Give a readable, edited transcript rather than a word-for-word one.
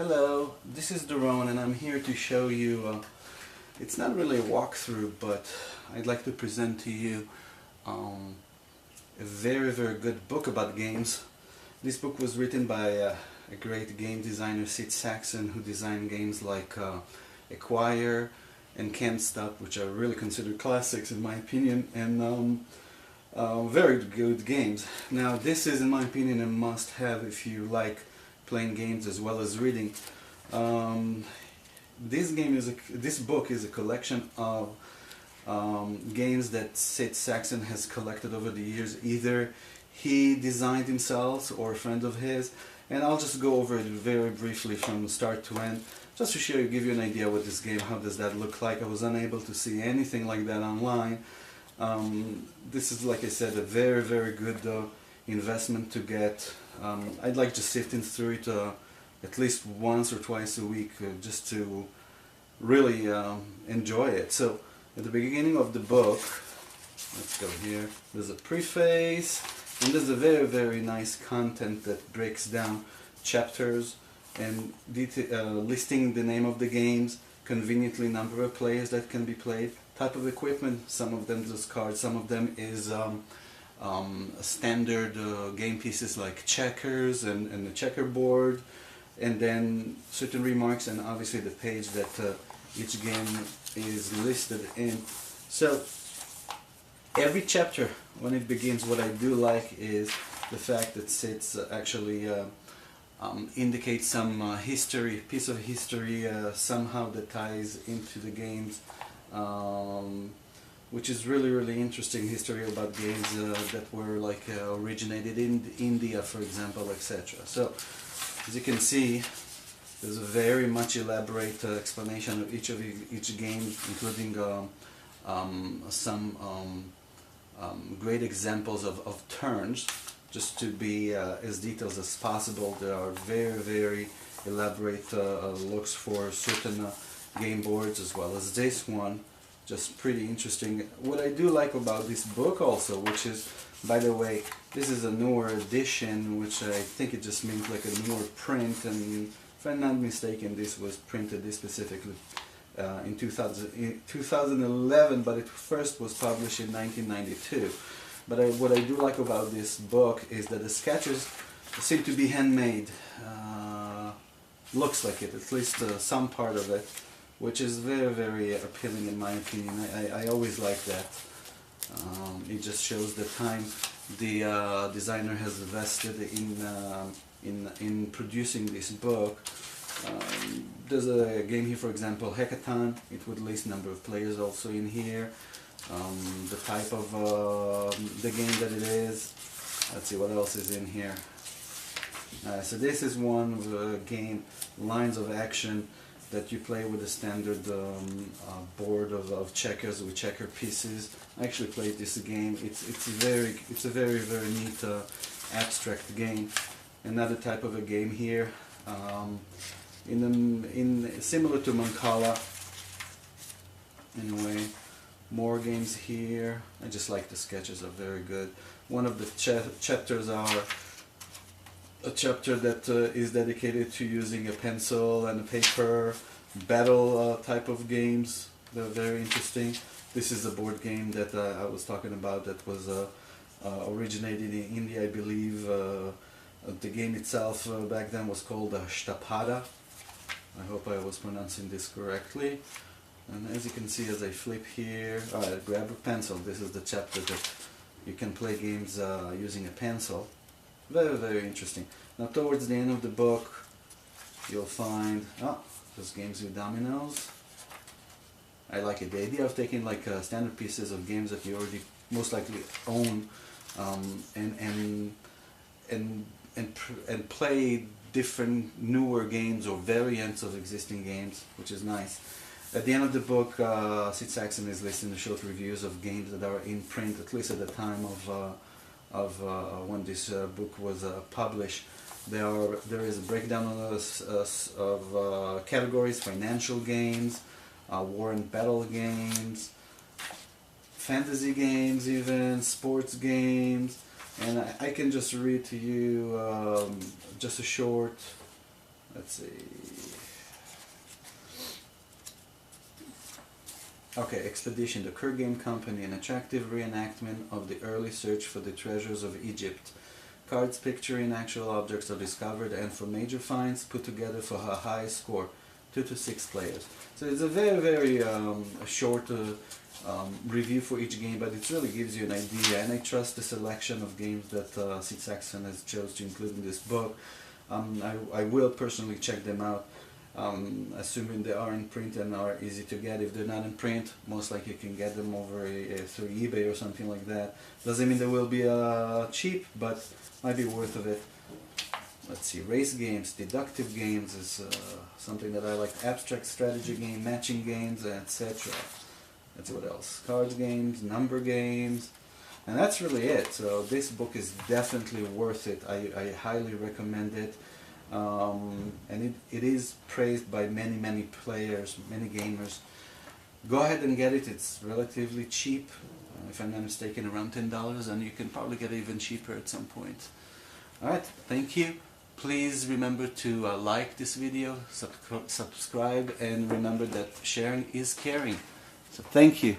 Hello, this is Doron and I'm here to show you, it's not really a walkthrough, but I'd like to present to you a very good book about games. This book was written by a great game designer, Sid Sackson, who designed games like Acquire and Can't Stop, which are really considered classics in my opinion, and very good games. Now this is, in my opinion, a must-have if you like playing games as well as reading. This book is a collection of games that Sid Sackson has collected over the years. Either he designed himself or a friend of his, and I'll just go over it very briefly from start to end, just to give you an idea what this game, how does that look like. I was unable to see anything like that online. This is, like I said, a very good investment to get. I'd like to sifting through it at least once or twice a week, just to really enjoy it. So at the beginning of the book, let's go here, there's a preface, and there's a very nice content that breaks down chapters and listing the name of the games, conveniently number of players that can be played, type of equipment. Some of them is cards, some of them is standard game pieces like checkers and the checkerboard, and then certain remarks, and obviously the page that each game is listed in. So every chapter, when it begins, what I do like is the fact that Sid actually indicates some piece of history somehow that ties into the games, which is really interesting history about games that were like originated in India, for example, etc. So as you can see, there's a very much elaborate explanation of each game, including some great examples of turns, just to be as detailed as possible. There are very elaborate looks for certain game boards, as well as this one. Just pretty interesting. What I do like about this book also, which is, by the way, this is a newer edition, which I think it just means like a newer print, and if I'm not mistaken, this was printed specifically in 2011, but it first was published in 1992. But what I do like about this book is that the sketches seem to be handmade. Looks like it, at least some part of it, which is very appealing in my opinion. I always like that. It just shows the time the designer has invested in producing this book. There's a game here, for example, Hackathon. It would list number of players also in here, the type of the game that it is. Let's see what else is in here. So this is one of the game, lines of action, that you play with a standard board of checkers with checker pieces. I actually played this game. It's a very neat abstract game. Another type of a game here, similar to Mancala. Anyway, more games here. I just like the sketches, are very good. One of the chapters are a chapter that is dedicated to using a pencil and a paper, battle type of games. They're very interesting. This is a board game that I was talking about that was originated in India, I believe. The game itself back then was called Shtapada. I hope I was pronouncing this correctly. And as you can see, as I flip here, grab a pencil. This is the chapter that you can play games using a pencil. Very interesting. Now towards the end of the book, you'll find those games with dominoes. I like it. The idea of taking like standard pieces of games that you already most likely own, and play different newer games or variants of existing games, which is nice. At the end of the book, Sid Sackson is listing the short reviews of games that are in print, at least at the time of when this book was published. There is a breakdown of categories: financial games, war and battle games, fantasy games, even sports games. And I can just read to you just a short Let's see. Okay, Expedition, the Kerr Game Company, an attractive reenactment of the early search for the treasures of Egypt. Cards picturing actual objects are discovered and for major finds put together for a high score, 2 to 6 players. So it's a very short review for each game, but it really gives you an idea, and I trust the selection of games that Sid Sackson has chose to include in this book. I will personally check them out, assuming they are in print and are easy to get. If they're not in print, most likely you can get them over through eBay or something like that. Doesn't mean they will be cheap, but might be worth of it. Let's see, race games, deductive games is something that I like. Abstract strategy game, matching games, etc. Let's see what else. Cards games, number games, and that's really it. So this book is definitely worth it. I highly recommend it. And it is praised by many players, many gamers. Go ahead and get it. It's relatively cheap. If I'm not mistaken, around $10, and you can probably get it even cheaper at some point. Alright, thank you. Please remember to like this video, subscribe, and remember that sharing is caring. So thank you.